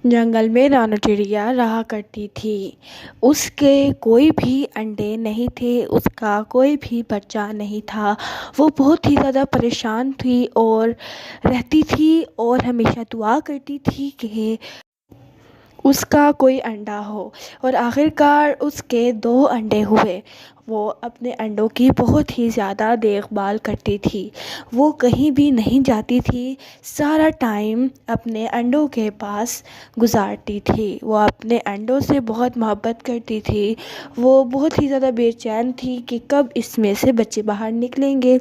جنگل میں رانو چڑیا رہا کرتی تھی۔ اس کے کوئی بھی انڈے نہیں تھے، اس کا کوئی بھی بچہ نہیں تھا۔ وہ بہت ہی زیادہ پریشان تھی اور رہتی تھی اور ہمیشہ دعا کرتی تھی کہ اس کا کوئی انڈا ہو، اور آخرکار اس کے 2 انڈے ہوئے۔ وہ اپنے انڈوں کی بہت ہی زیادہ دیکھ بھال کرتی تھی۔ وہ کہیں بھی نہیں جاتی تھی، سارا ٹائم اپنے انڈوں کے پاس گزارتی تھی۔ وہ اپنے انڈوں سے بہت محبت کرتی تھی۔ وہ بہت ہی زیادہ بے چین تھی کہ کب اس میں سے بچے باہر نکلیں گے،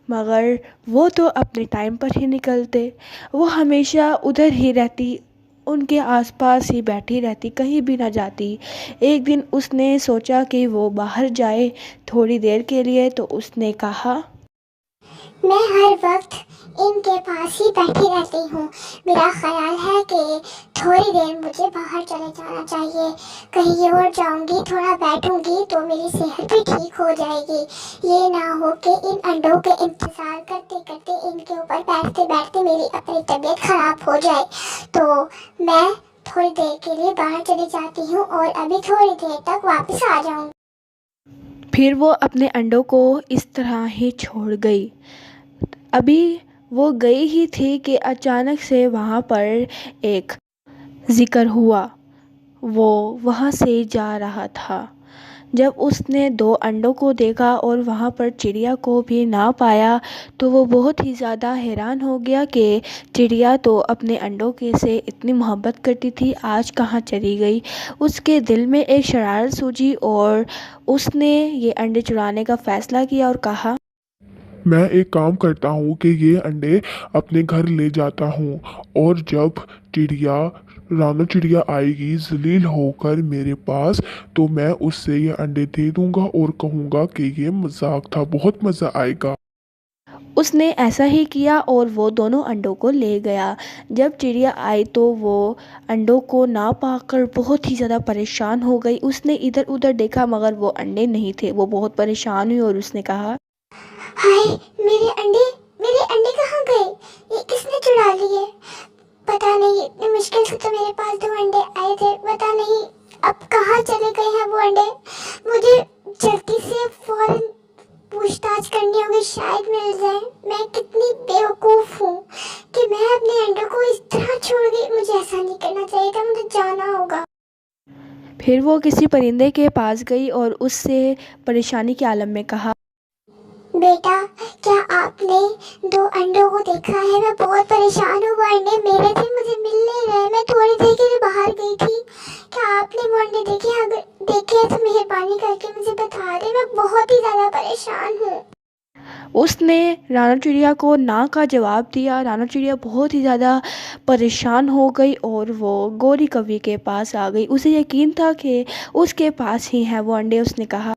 مگر وہ تو اپنے ٹائم پر ہی نکلتے۔ وہ ہمیشہ ادھر ہی رہتی، ان کے آس پاس ہی بیٹھی رہتی، کہیں بھی نہ جاتی۔ ایک دن اس نے سوچا کہ وہ باہر جائے تھوڑی دیر کے لیے، تو اس نے کہا، میں ہر وقت ان کے پاس ہی بیٹھی رہتی ہوں، میرا خیال ہے کہ تھوڑی دیر مجھے باہر چلے جانا چاہیے، کہیں اور جاؤں گی، تھوڑا بیٹھوں گی تو میری صحت بھی ٹھیک ہو جائے گی۔ یہ نہ ہو کہ ان انڈوں کے انتظار کرتے کرتے ان کے اوپر بیٹھتے بیٹھتے میری اپنی طبیعت خراب ہو جائے۔ تو میں تھوڑی دیر کے لیے باہر چلی جاتی ہوں اور ابھی تھوڑی دیر تک واپس آ جاؤں گی۔ پھر وہ اپنے انڈوں کو اس طرح ہی چھوڑ گئی۔ ابھی وہ گئی ہی تھی کہ اچانک سے وہاں پر ایک ذکر ہوا۔ وہ وہاں سے جا رہا تھا۔ جب اس نے 2 انڈوں کو دیکھا اور وہاں پر چڑیا کو بھی نہ پایا، تو وہ بہت ہی زیادہ حیران ہو گیا کہ چڑیا تو اپنے انڈوں کے سے اتنی محبت کرتی تھی، آج کہاں چلی گئی۔ اس کے دل میں ایک شرارت سوچی اور اس نے یہ انڈے چرانے کا فیصلہ کیا اور کہا، میں ایک کام کرتا ہوں کہ یہ انڈے اپنے گھر لے جاتا ہوں، اور جب رانو چڑیا آئے گی ذلیل ہو کر میرے پاس، تو میں اس سے یہ انڈے دے دوں گا اور کہوں گا کہ یہ مذاق تھا، بہت مزہ آئے گا۔ اس نے ایسا ہی کیا اور وہ دونوں انڈوں کو لے گیا۔ جب چڑیا آئی تو وہ انڈوں کو نہ پا کر بہت ہی زیادہ پریشان ہو گئی۔ اس نے ادھر ادھر دیکھا مگر وہ انڈے نہیں تھے۔ وہ بہت پریشان ہوئی اور اس نے کہا، ہائے، میرے انڈے کہاں گئے؟ یہ کس نے چڑا لیے؟ پتا نہیں، اتنی مشکل سے تو میرے پاس 2 انڈے آئے تھے، پتا نہیں اب کہاں چلے گئے ہیں وہ انڈے۔ مجھے جلدی سے فوراً پوچھ تاچھ کرنی ہوگی، شاید مل جائیں۔ میں کتنی بیوقوف ہوں کہ میں اپنے انڈوں کو اس طرح چھوڑ گئی، مجھے ایسا نہیں کرنا چاہیے تھا، مجھے جانا ہوگا۔ پھر وہ کسی پرندے کے پاس گئی اور اس سے پریشانی کے عالم میں کہا، بیٹا، کیا آپ نے 2 انڈوں کو دیکھا ہے؟ میں بہت پریشان ہوں، وہ انڈے میرے تھے، مجھے مل نہیں رہے، میں تھوڑی دیر کے لیے باہر گئی تھی، کیا آپ نے وہ انڈے دیکھے؟ اگر دیکھے تو مہربانی کر کے مجھے بتا دیں، میں بہت ہی زیادہ پریشان ہوں۔ اس نے رانو چڑیا کو نا کا جواب دیا۔ رانو چڑیا بہت ہی زیادہ پریشان ہو گئی اور وہ گوری کوی کے پاس آ گئی۔ اسے یقین تھا کہ اس کے پاس ہی ہیں وہ انڈے۔ اس نے کہا،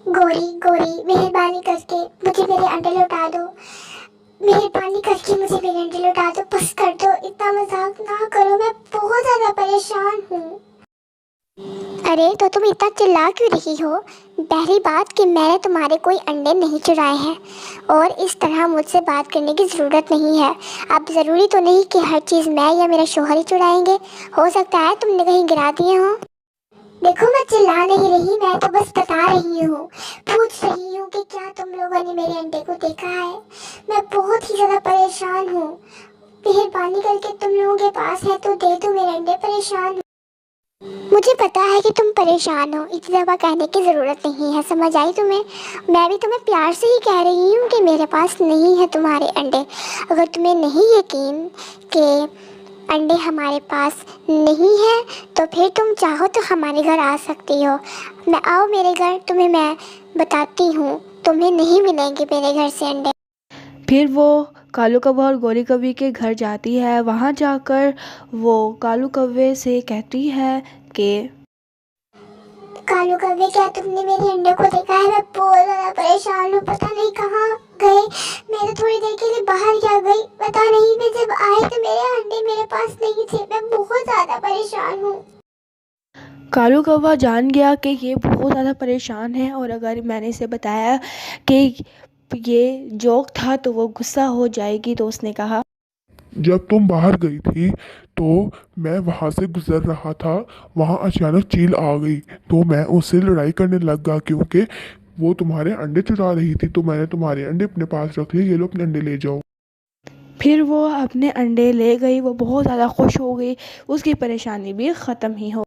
گوری، مہربانی کر کے مجھے میرے انڈے لوٹا دو، مہربانی کر کے مجھے میرے انڈے لوٹا دو، بس کر دو، اتنا مذاق نہ کرو، میں بہت زیادہ پریشان ہوں۔ ارے تو تم اتنا چلا کیوں رہی ہو؟ پہلی بات کہ میں نے تمہارے کوئی انڈے نہیں چرائے ہیں، اور اس طرح مجھ سے بات کرنے کی ضرورت نہیں ہے۔ اب ضروری تو نہیں کہ ہر چیز میں یا میرا شوہر ہی چرائیں گے، ہو سکتا ہے تم نے کہیں گرا دیے ہوں۔ دیکھو، میں چلا نہیں رہی، میں تو بس بتا رہی ہوں، پوچھ رہی ہوں کہ کیا تم لوگوں نے میرے انڈے کو دیکھا ہے؟ میں بہت ہی زیادہ پریشان ہوں، مہربانی کر کے تم لوگوں کے پاس ہے تو دے دو میرے انڈے، پریشان ہوں۔ مجھے پتا ہے کہ تم پریشان ہو، اتنی دفعہ کہنے کی ضرورت نہیں ہے، سمجھ آئی تمہیں؟ میں بھی تمہیں پیار سے ہی کہہ رہی ہوں کہ میرے پاس نہیں ہے تمہارے انڈے۔ اگر تمہیں نہیں یقین کہ انڈے ہمارے پاس نہیں ہیں تو پھر تم چاہو تو ہمارے گھر آ سکتی ہو۔ آؤ میرے گھر، تمہیں میں بتاتی ہوں، تمہیں نہیں ملیں گے میرے گھر سے انڈے۔ پھر وہ کالو کوا اور گوری کوی کے گھر جاتی ہے۔ وہاں جا کر وہ کالو کوے سے کہتی ہے کہ کالو کوے، کیا تم نے میرے انڈے کو دیکھا ہے؟ میں بہت زیادہ پریشان ہوں، پتہ نہیں کہاں گئے، میں تو تھوڑی دیر کے لیے باہر کیا گئی، پتہ نہیں، میں جب آئی تو میرے انڈے میرے پاس نہیں تھے، میں بہت زیادہ پریشان ہوں۔ کالو کوا جان گیا کہ یہ بہت زیادہ پریشان ہے، اور اگر میں نے اسے بتایا کہ یہ جوک تھا تو وہ غصہ ہو جائے گی، تو اس نے کہا، جب تم باہر گئی تھی تو میں وہاں سے گزر رہا تھا، وہاں اچانک چیل آ گئی تو میں اس سے لڑائی کرنے لگ گیا کیونکہ وہ تمہارے انڈے چرا رہی تھی، تو میں نے تمہارے انڈے اپنے پاس رکھ لیے، یہ لو اپنے انڈے لے جاؤ۔ پھر وہ اپنے انڈے لے گئی، وہ بہت زیادہ خوش ہو گئی، اس کی پریشانی بھی ختم ہی ہو